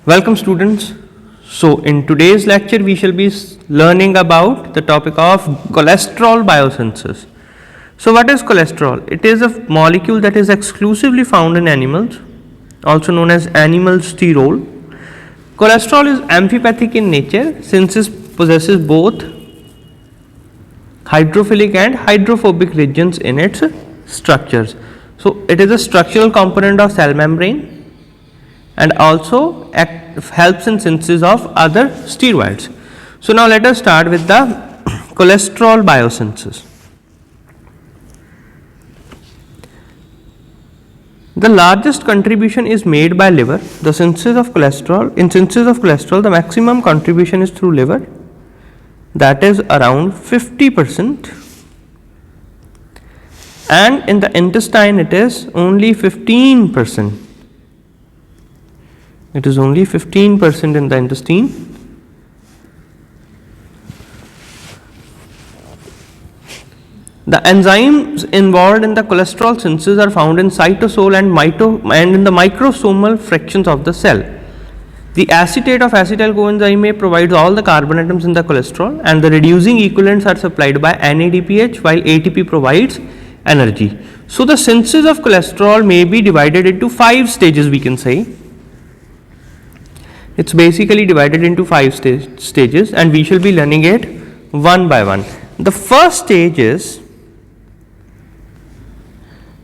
Welcome students. So in today's lecture we shall be learning about the topic of cholesterol biosynthesis. So what is cholesterol? It is a molecule that is exclusively found in animals, also known as animal sterol. Cholesterol is amphipathic in nature since it possesses both hydrophilic and hydrophobic regions in its structures. So it is a structural component of cell membrane and also helps in synthesis of other steroids. So now let us start with the cholesterol biosynthesis. The largest contribution is made by liver. The synthesis of cholesterol, in synthesis of cholesterol, the maximum contribution is through liver, that is around 50%, and in the intestine it is only 15%. It is only 15% in the intestine. The enzymes involved in the cholesterol synthesis are found in cytosol and in the microsomal fractions of the cell. The acetate of acetyl coenzyme A provides all the carbon atoms in the cholesterol, and the reducing equivalents are supplied by NADPH while ATP provides energy. So the synthesis of cholesterol may be divided into 5 stages, we can say. It's basically divided into 5 stages, and we shall be learning it one by one. The first stage is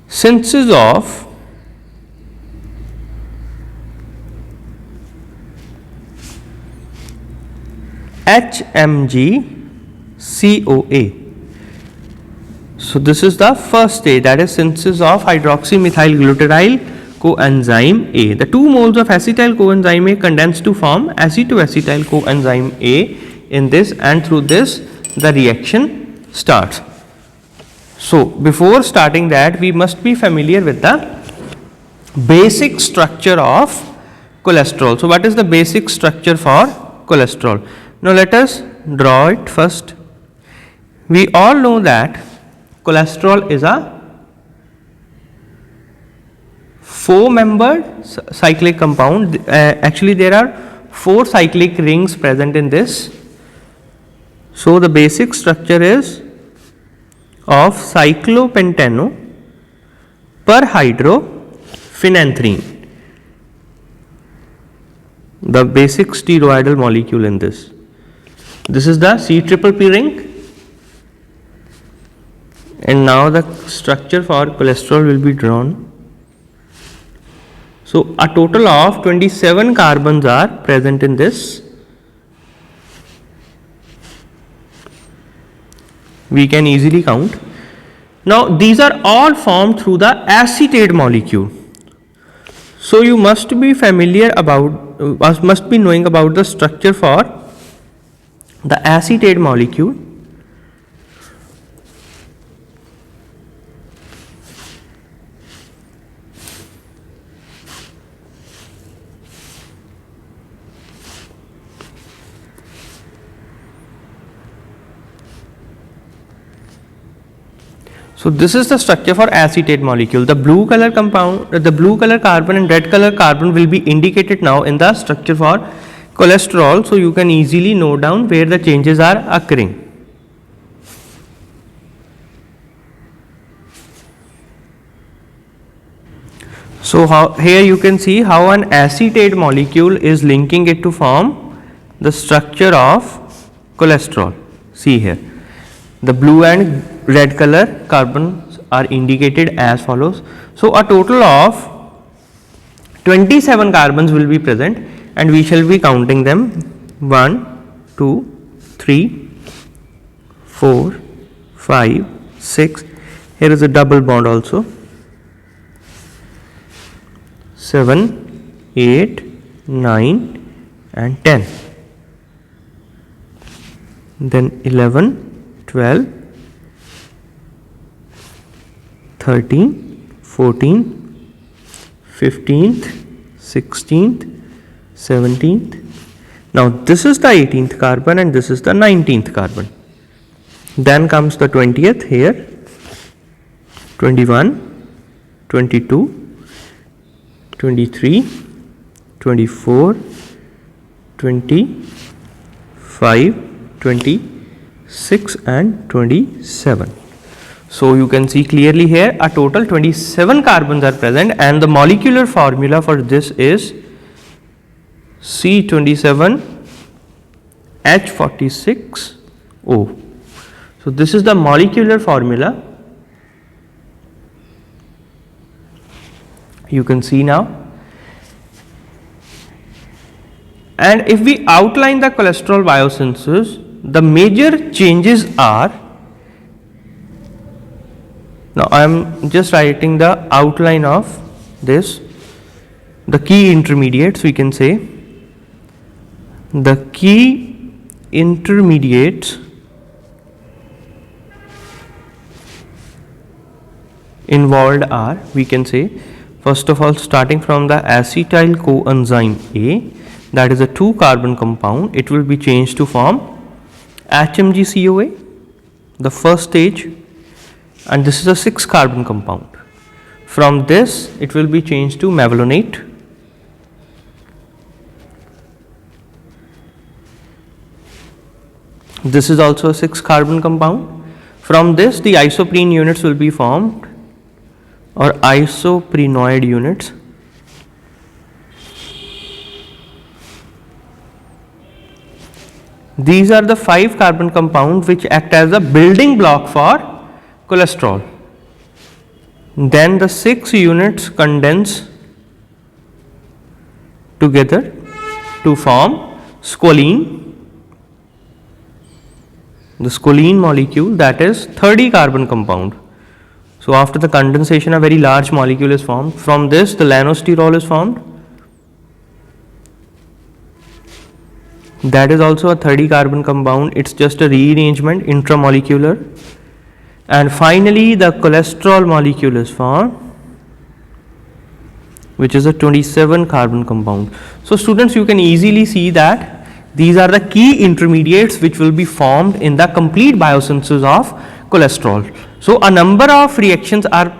synthesis of HMG-CoA. So this is the first stage, that is synthesis of hydroxymethylglutaryl coenzyme A. The 2 moles of acetyl coenzyme A condense to form acetoacetyl coenzyme A in this, and through this the reaction starts. So before starting that, we must be familiar with the basic structure of cholesterol. So what is the basic structure for cholesterol? Now let us draw it first. We all know that cholesterol is a 4-membered cyclic compound. Actually there are 4 cyclic rings present in this. So the basic structure is of cyclopentano perhydrophenanthrene, the basic steroidal molecule in this. This is the C-triple-P ring, and now the structure for cholesterol will be drawn. So a total of 27 carbons are present in this. We can easily count. Now these are all formed through the acetate molecule. So you must be familiar about, must be knowing about the structure for the acetate molecule. So this is the structure for acetate molecule. The blue color compound, the blue color carbon and red color carbon will be indicated now in the structure for cholesterol. So you can easily note down where the changes are occurring. So here you can see how an acetate molecule is linking it to form the structure of cholesterol. See here, the blue and red color carbons are indicated as follows. So a total of 27 carbons will be present, and we shall be counting them: 1, 2, 3, 4, 5, 6. Here is a double bond also. 7, 8, 9 and 10. Then 11, 12, 13, 14, 15th, 16th, 17th. Now this is the 18th carbon and this is the 19th carbon. Then comes the 20th here, 21, 22, 23, 24, 25, 26 and 27. So you can see clearly here a total 27 carbons are present, and the molecular formula for this is C27H46O. So this is the molecular formula. You can see now. And if we outline the cholesterol biosynthesis, the major changes are, now I am just writing the outline of this, the key intermediates, we can say. The key intermediates involved are, we can say, first of all, starting from the acetyl coenzyme A, that is a 2 carbon compound, it will be changed to form HMgCoA, the first stage, and this is a 6 carbon compound. From this it will be changed to mevalonate. This is also a 6 carbon compound. From this the isoprene units will be formed, or isoprenoid units. These are the 5 carbon compounds which act as a building block for cholesterol. Then the 6 units condense together to form scoline. The scoline molecule, that is 30 carbon compound. So after the condensation a very large molecule is formed. From this the lanosterol is formed. That is also a 30 carbon compound, it's just a rearrangement intramolecular. And finally the cholesterol molecule is formed, which is a 27 carbon compound. So students, you can easily see that these are the key intermediates which will be formed in the complete biosynthesis of cholesterol. So a number of reactions are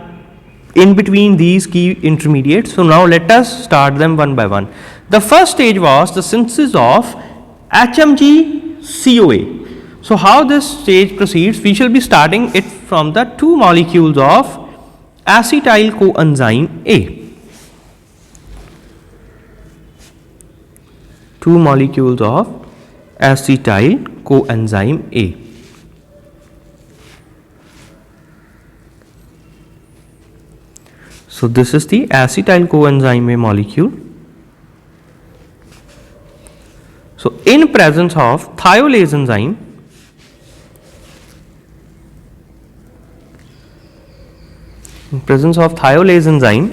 in between these key intermediates. So now let us start them one by one. The first stage was the synthesis of HMgCoA. So how this stage proceeds, we shall be starting it from the 2 molecules of acetyl coenzyme A. 2 molecules of acetyl coenzyme A. So this is the acetyl coenzyme A molecule. So in presence of thiolase enzyme,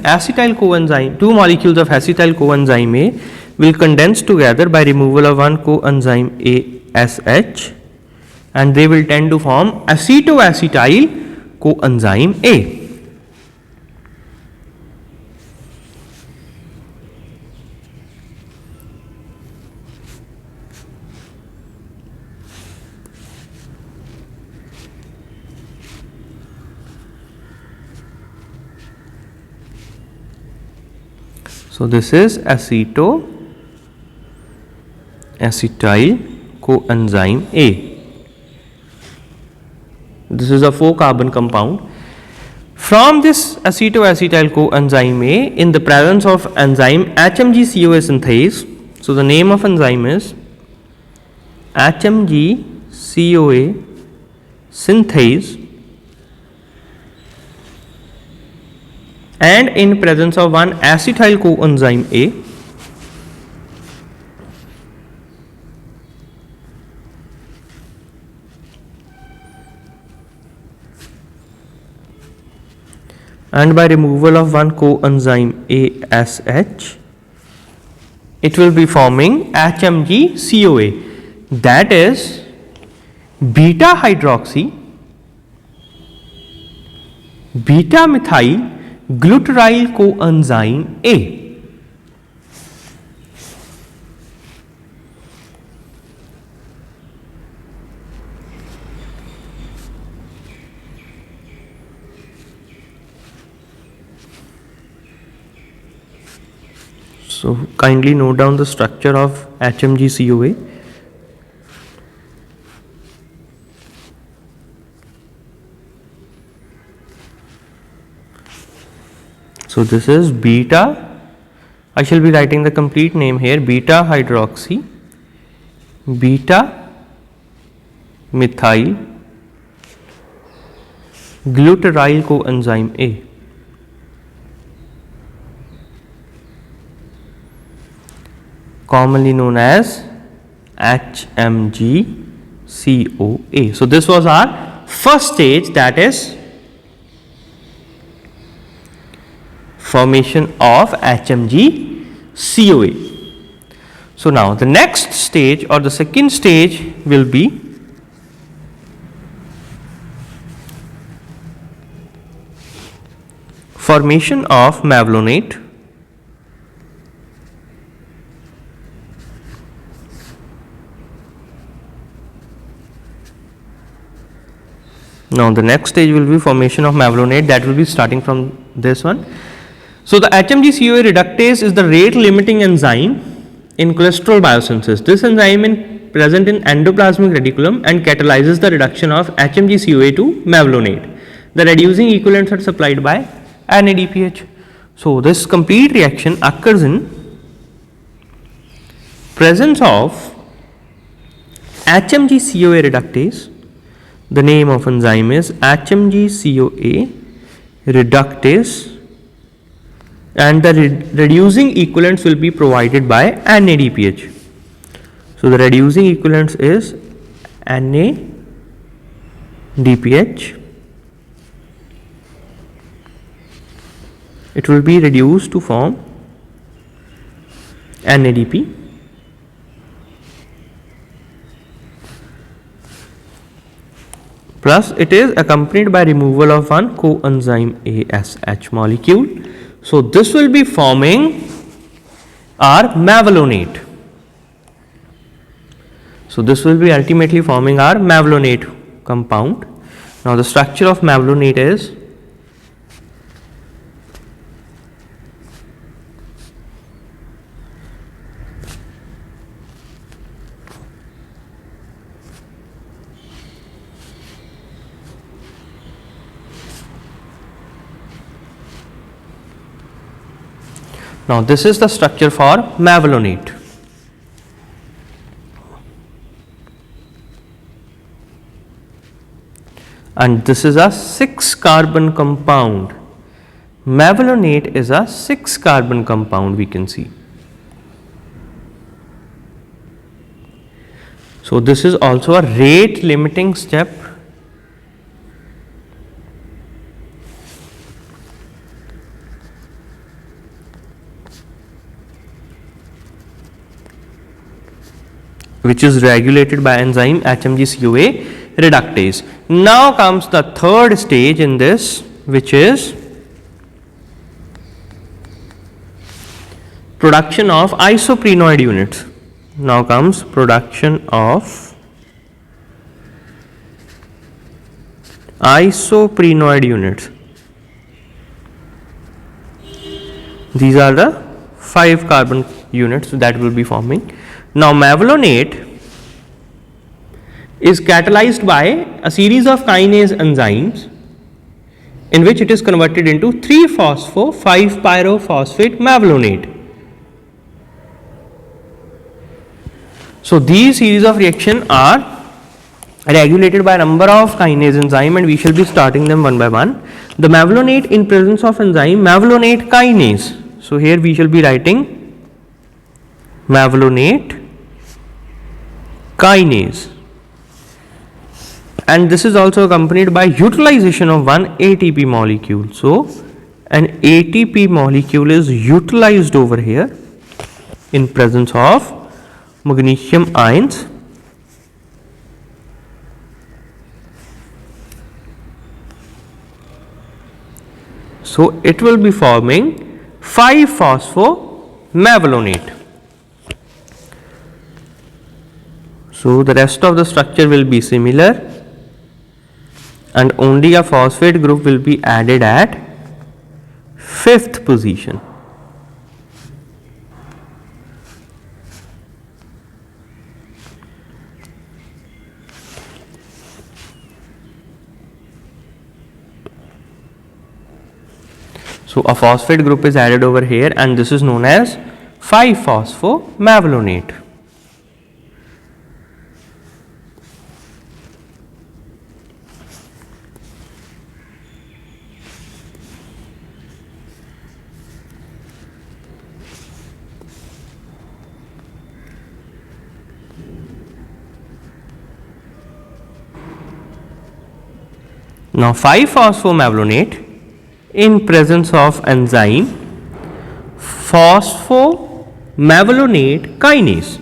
acetyl coenzyme, 2 molecules of acetyl coenzyme A will condense together by removal of one coenzyme ASH, and they will tend to form acetoacetyl coenzyme A. So this is acetoacetyl coenzyme A. This is a 4 carbon compound. From this acetoacetyl coenzyme A, in the presence of enzyme HMgCoA synthase, so the name of enzyme is HMgCoA synthase, and in presence of one acetyl coenzyme A, and by removal of one coenzyme ASH, it will be forming HMgCoA, that is beta hydroxy beta methyl gluteryl coenzyme A. So kindly note down the structure of HMG-CoA. So this is beta, I shall be writing the complete name here, beta hydroxy, beta methyl glutaryl coenzyme A. Commonly known as HMG-CoA. So this was our first stage, that is formation of HMG-CoA. So now the next stage or the second stage will be formation of malonate. Now the next stage will be formation of malonate, that will be starting from this one. So the HMG-CoA reductase is the rate limiting enzyme in cholesterol biosynthesis. This enzyme is present in endoplasmic reticulum and catalyzes the reduction of HMG-CoA to malonate. The reducing equivalents are supplied by NADPH. So this complete reaction occurs in presence of HMG-CoA reductase. The name of enzyme is HMG-CoA reductase, and the reducing equivalents will be provided by NADPH. So the reducing equivalents is NADPH. It will be reduced to form NADP. Plus it is accompanied by removal of one coenzyme ASH molecule. So this will be forming our malonate. So this will be ultimately forming our malonate compound. Now the structure of malonate is now this is the structure for malonate. And this is a 6 carbon compound. Malonate is a 6 carbon compound, we can see. So this is also a rate limiting step. Which is regulated by enzyme HMG-CoA reductase. Now comes the third stage in this, which is production of isoprenoid units. Now comes production of isoprenoid units. These are the 5 carbon units that will be forming. Now malonate is catalyzed by a series of kinase enzymes in which it is converted into 3-phospho-5-pyrophosphate malonate. So these series of reaction are regulated by a number of kinase enzyme, and we shall be starting them one by one. The malonate in presence of enzyme malonate kinase. So here we shall be writing malonate kinase, and this is also accompanied by utilization of one ATP molecule. So an ATP molecule is utilized over here in presence of magnesium ions. So it will be forming 5-phospho-malonate. So the rest of the structure will be similar, and only a phosphate group will be added at 5th position. So a phosphate group is added over here and this is known as 5-phosphomalonate. Now 5-phosphomalonate in presence of enzyme phosphomalonate kinase.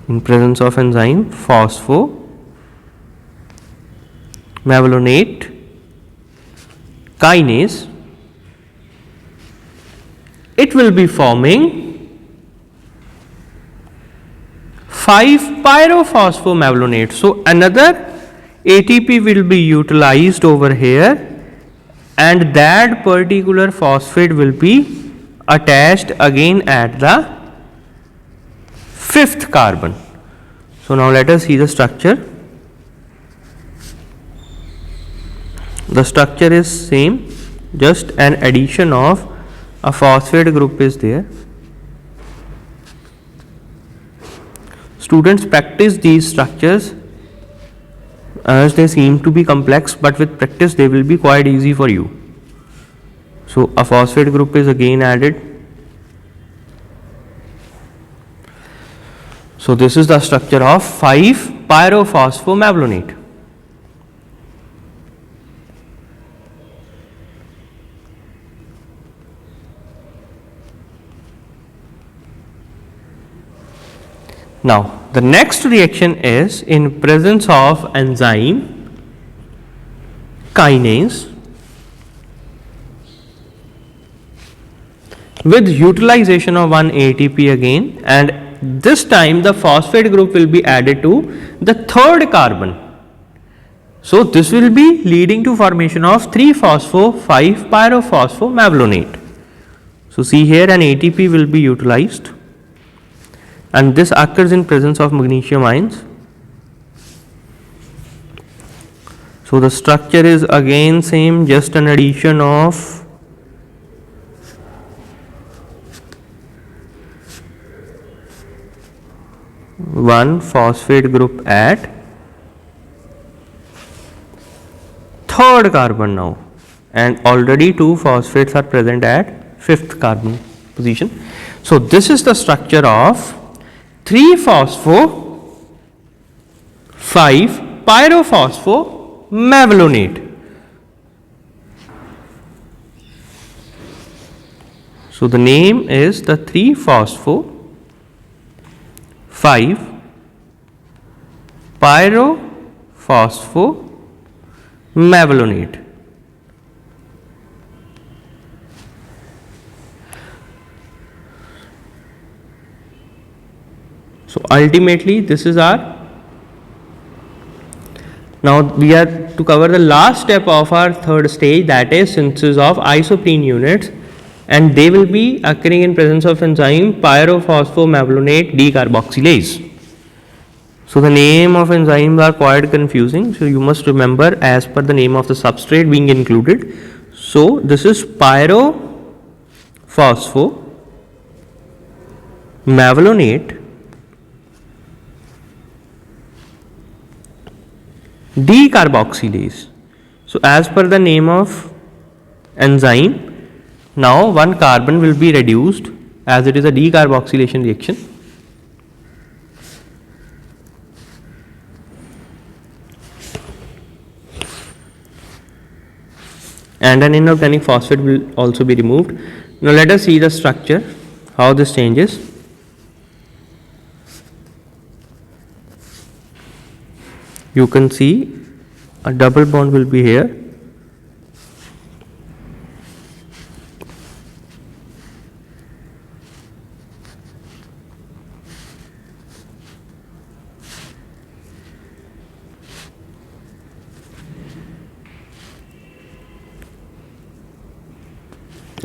In presence of enzyme phosphomalonate kinase, it will be forming 5-pyrophosphomalonate. So another ATP will be utilized over here and that particular phosphate will be attached again at the 5th carbon. So now let us see the structure. The structure is same, just an addition of a phosphate group is there. Students practice these structures as they seem to be complex, but with practice they will be quite easy for you. So a phosphate group is again added. So this is the structure of 5-pyrophosphomalonate. Now the next reaction is in presence of enzyme kinase with utilization of one ATP again, and this time the phosphate group will be added to the 3rd carbon. So this will be leading to formation of 3-phospho-5-pyrophosphomalonate. So see here an ATP will be utilized and this occurs in presence of magnesium ions. So the structure is again same, just an addition of one phosphate group at 3rd carbon now, and already 2 phosphates are present at 5th carbon position. So this is the structure of 3-phospho-5-pyrophosphomalonate. So the name is the 3-phospho-5-pyrophosphomalonate. So ultimately this is our, now we are to cover the last step of our 3rd stage, that is synthesis of isoprene units, and they will be occurring in presence of enzyme pyrophosphomalonate decarboxylase. So the name of enzymes are quite confusing, so you must remember as per the name of the substrate being included. So this is pyrophosphomalonate decarboxylase. So as per the name of enzyme, now one carbon will be reduced as it is a decarboxylation reaction. And an inorganic phosphate will also be removed. Now let us see the structure, how this changes. You can see a double bond will be here.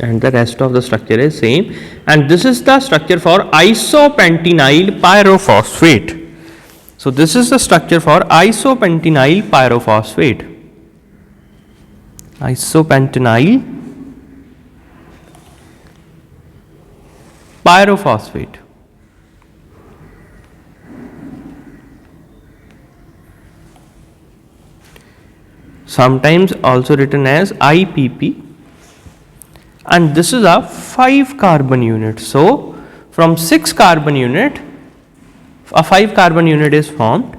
And the rest of the structure is same, and this is the structure for isopentenyl pyrophosphate. So this is the structure for isopentenyl pyrophosphate. Isopentenyl pyrophosphate. Sometimes also written as IPP, and this is a 5 carbon unit. So from 6 carbon unit, a 5 carbon unit is formed.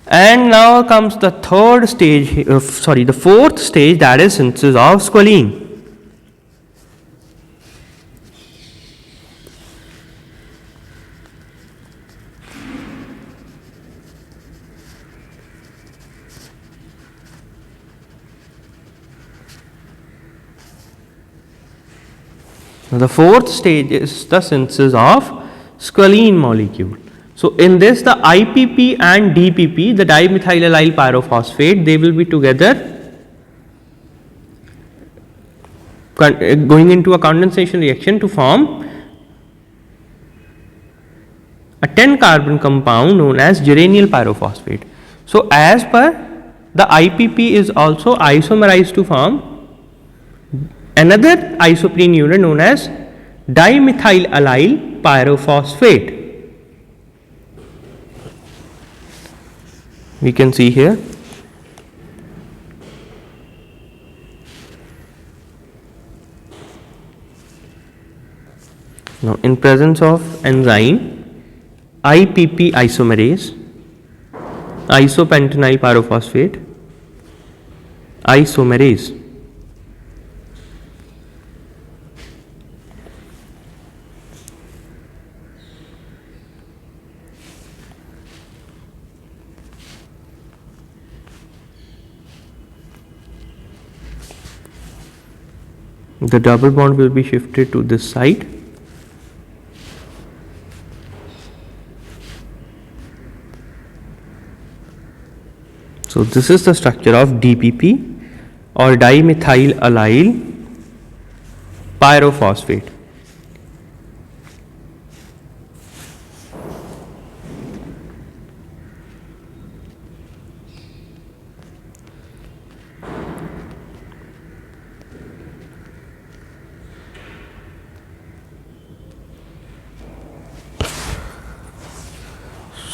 And now comes the third stage, the fourth stage, that is synthesis of squalene. Now the fourth stage is the synthesis of squalene molecule. So in this, the IPP and DPP, the dimethylallyl pyrophosphate, they will be together going into a condensation reaction to form a 10 carbon compound known as geraniol pyrophosphate. So as per the IPP is also isomerized to form another isoprene unit known as dimethylallyl pyrophosphate. We can see here. Now in presence of enzyme IPP isomerase, isopentenyl pyrophosphate isomerase, the double bond will be shifted to this side. So this is the structure of DPP or dimethylallyl pyrophosphate.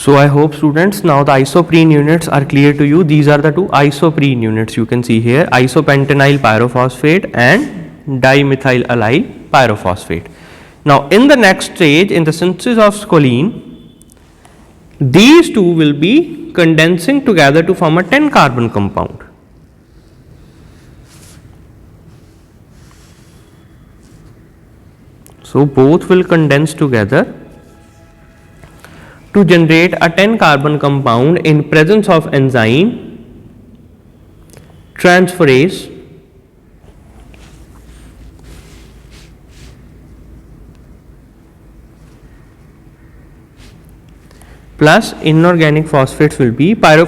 So I hope students now the isoprene units are clear to you. These are the two isoprene units you can see here, isopentenyl pyrophosphate and dimethylallyl pyrophosphate. Now in the next stage, in the synthesis of squalene, these two will be condensing together to form a 10 carbon compound. So both will condense together to generate a 10 carbon compound in presence of enzyme transferase plus inorganic phosphates will be the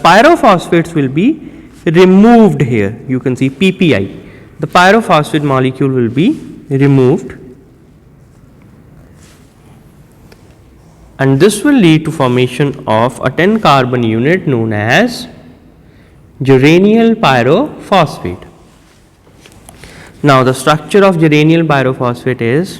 pyrophosphates will be removed here. You can see PPI. The pyrophosphate molecule will be removed, and this will lead to formation of a 10 carbon unit known as geraniol pyrophosphate. Now the structure of geraniol pyrophosphate is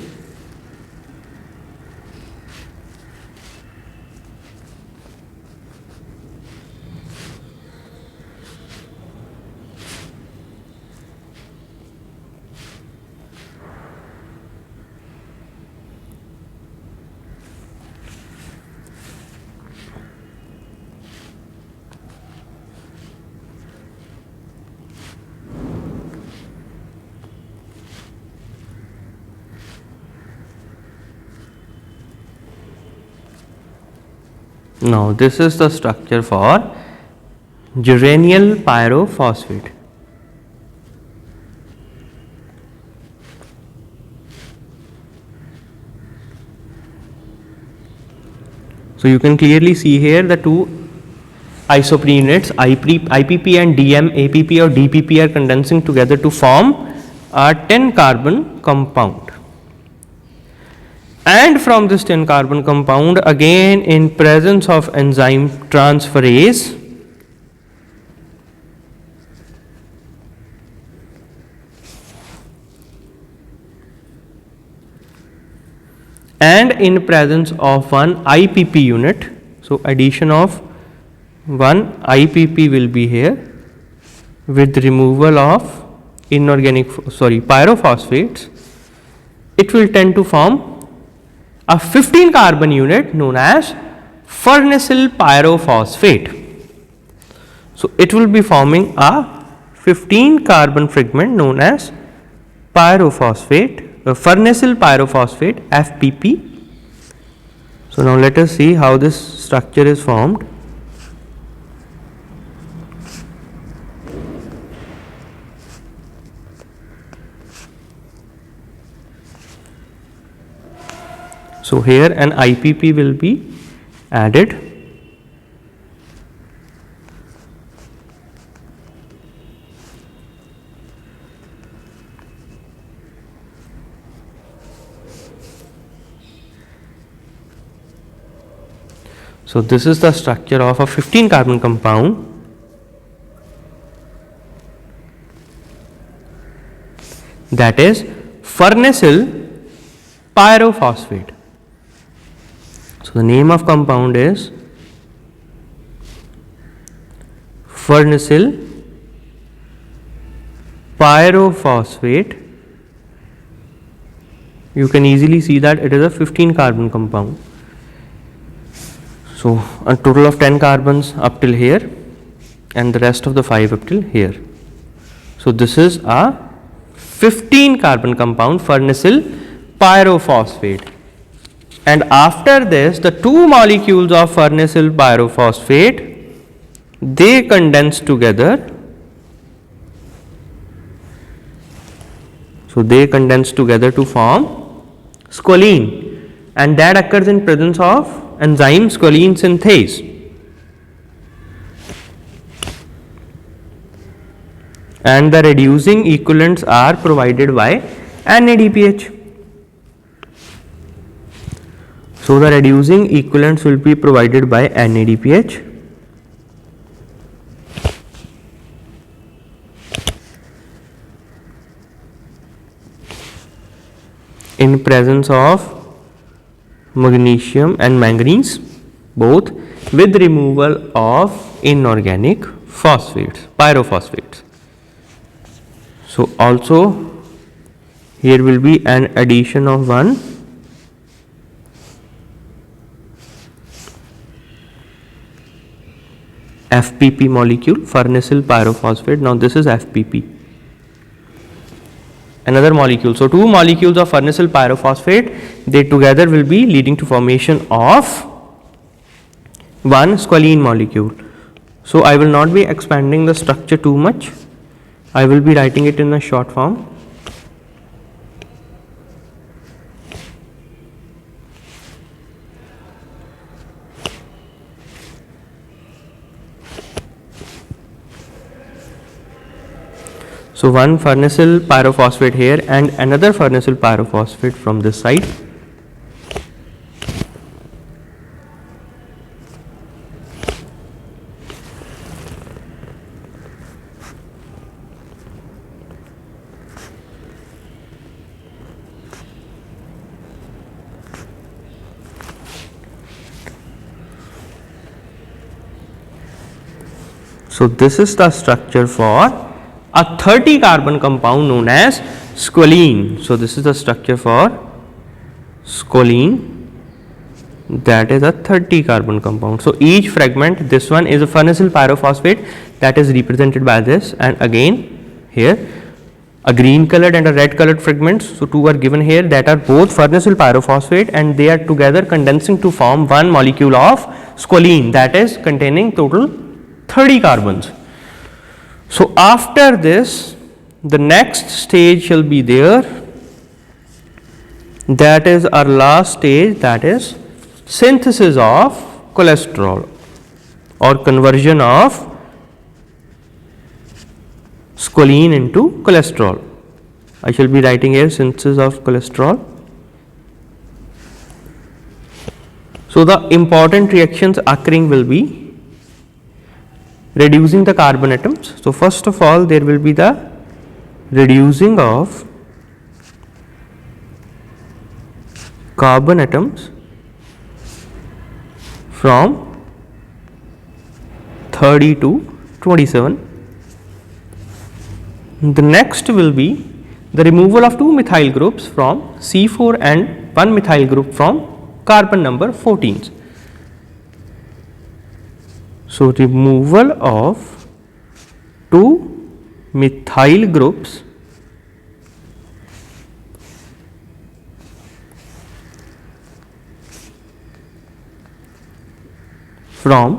now this is the structure for geraniol pyrophosphate. So you can clearly see here the two isoprene units IPP and APP or DPP are condensing together to form a 10 carbon compound. And from this 10 carbon compound, again in presence of enzyme transferase, and in presence of one IPP unit. So addition of one IPP will be here with removal of pyrophosphates. It will tend to form a 15 carbon unit known as farnesyl pyrophosphate. So it will be forming a 15 carbon fragment known as farnesyl pyrophosphate FPP. So now let us see how this structure is formed. So here an IPP will be added. So this is the structure of a 15 carbon compound. That is farnesyl pyrophosphate. So the name of compound is farnesyl pyrophosphate. You can easily see that it is a 15 carbon compound. So a total of 10 carbons up till here and the rest of the 5 up till here. So this is a 15 carbon compound farnesyl pyrophosphate. And after this, the two molecules of farnesyl pyrophosphate, they condense together. So they condense together to form scoline, and that occurs in presence of enzyme scoline synthase. And the reducing equivalents are provided by NADPH. So the reducing equivalents will be provided by NADPH. In presence of magnesium and manganese, both with removal of inorganic phosphates, pyrophosphates. So also here will be an addition of one FPP molecule, farnesyl pyrophosphate. Now this is FPP, another molecule. So two molecules of farnesyl pyrophosphate, they together will be leading to formation of one scoline molecule. So I will not be expanding the structure too much. I will be writing it in a short form. So one farnesyl pyrophosphate here and another farnesyl pyrophosphate from this side. So this is the structure for a 30 carbon compound known as scoline. So this is the structure for scoline, that is a 30 carbon compound. So each fragment, this one is a farnesyl pyrophosphate, that is represented by this, and again here a green colored and a red colored fragments. So two are given here that are both farnesyl pyrophosphate, and they are together condensing to form one molecule of scoline, that is containing total 30 carbons. So after this, the next stage shall be there, that is our last stage, that is synthesis of cholesterol or conversion of scoline into cholesterol. I shall be writing here synthesis of cholesterol. So the important reactions occurring will be reducing the carbon atoms. So first of all, there will be the reducing of carbon atoms from 30 to 27. The next will be the removal of two methyl groups from C4 and one methyl group from carbon number 14. So, removal of two methyl groups from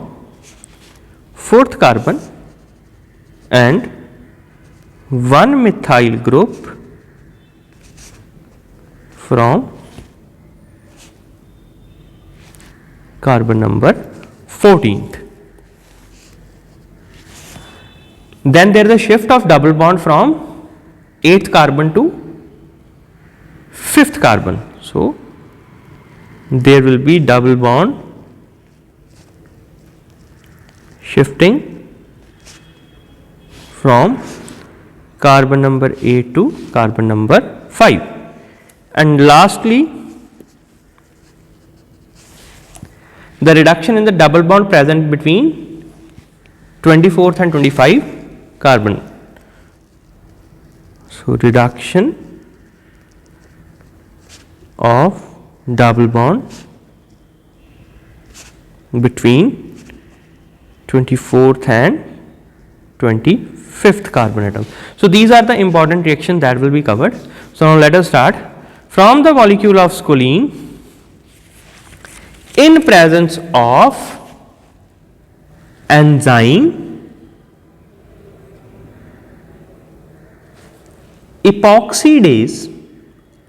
4th carbon and one methyl group from carbon number 14th. Then there is a shift of double bond from 8th carbon to 5th carbon. So, there will be double bond shifting from carbon number 8 to carbon number 5. And lastly, the reduction in the double bond present between 24th and 25 carbon. So, reduction of double bond between 24th and 25th carbon atom. So, these are the important reactions that will be covered. So, now let us start. From the molecule of scoline, in presence of enzyme, epoxidase,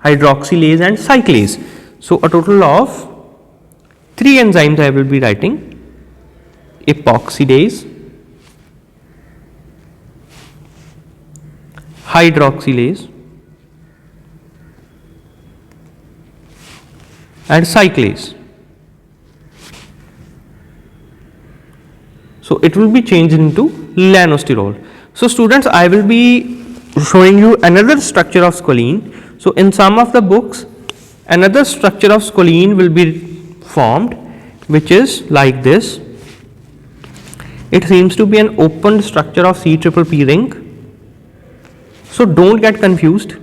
hydroxylase and cyclase. So, a total of 3 enzymes I will be writing: epoxidase, hydroxylase and cyclase. So, it will be changed into lanosterol. So, students, I will be showing you another structure of scoline. So, in some of the books another structure of scoline will be formed, which is like this. It seems to be an opened structure of C-triple-P ring. So, don't get confused.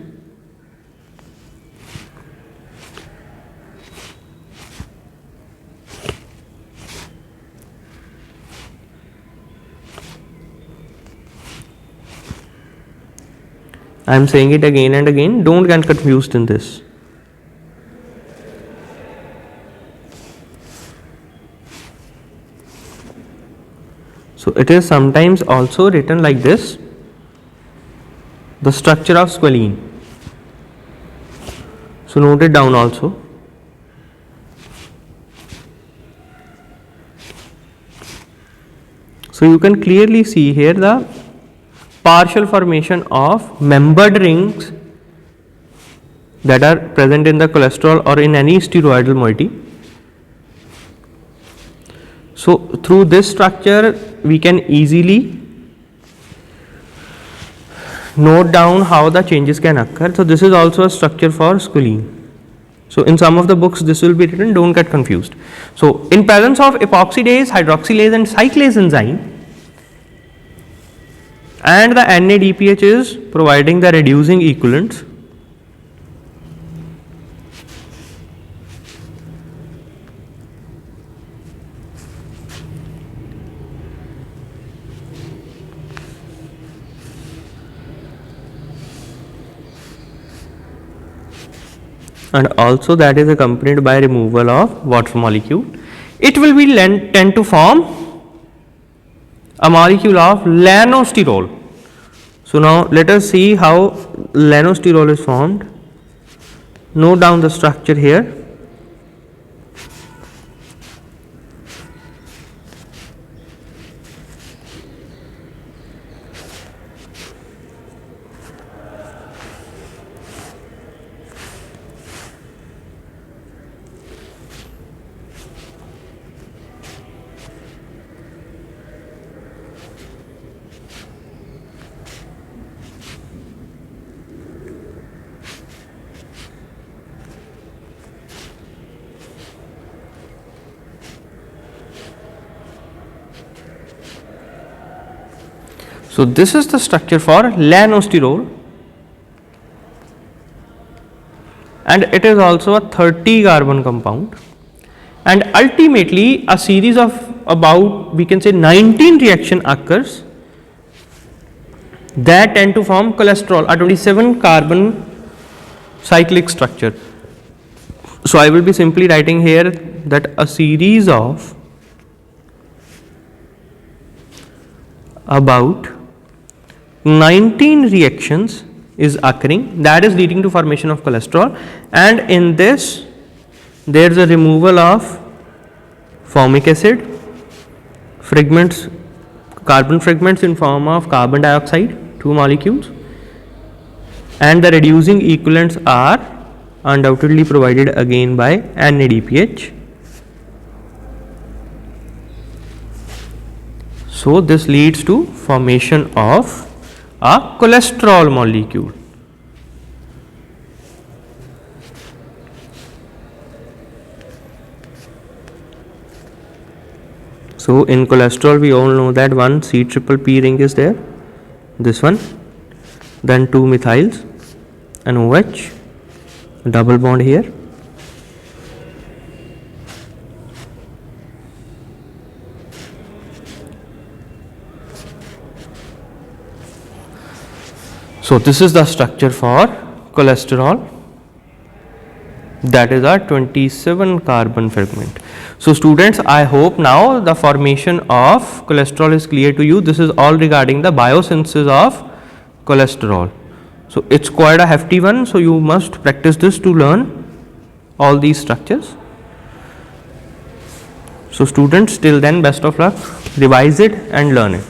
I am saying it again and again, don't get confused in this. So, it is sometimes also written like this, the structure of scoline. So, note it down also. So, you can clearly see here the partial formation of membered rings that are present in the cholesterol or in any steroidal moiety. So, through this structure we can easily note down how the changes can occur. So, this is also a structure for scoline. So, in some of the books this will be written, don't get confused. So, in presence of epoxidase, hydroxylase and cyclase enzyme, and the NADPH is providing the reducing equivalents, and also that is accompanied by removal of water molecule. It will be tend to form a molecule of lanosterol. So, now let us see how lanosterol is formed. Note down the structure here. So this is the structure for lanosterol, and it is also a 30 carbon compound, and ultimately a series of about, we can say, 19 reaction occurs that tend to form cholesterol, a 27 carbon cyclic structure. So I will be simply writing here that a series of about 19 reactions is occurring that is leading to formation of cholesterol, and in this there is a removal of formic acid fragments, carbon fragments in form of carbon dioxide, 2 molecules, and the reducing equivalents are undoubtedly provided again by NADPH. So this leads to formation of a cholesterol molecule. So in cholesterol we all know that one C triple P ring is there, this one, then 2 methyls, an OH, a double bond here, so this is the structure for cholesterol, that is our 27 carbon fragment. So students, I hope now the formation of cholesterol is clear to you. This is all regarding the biosynthesis of cholesterol. So it's quite a hefty one, so you must practice this to learn all these structures. So students, till then, best of luck, revise it and learn it.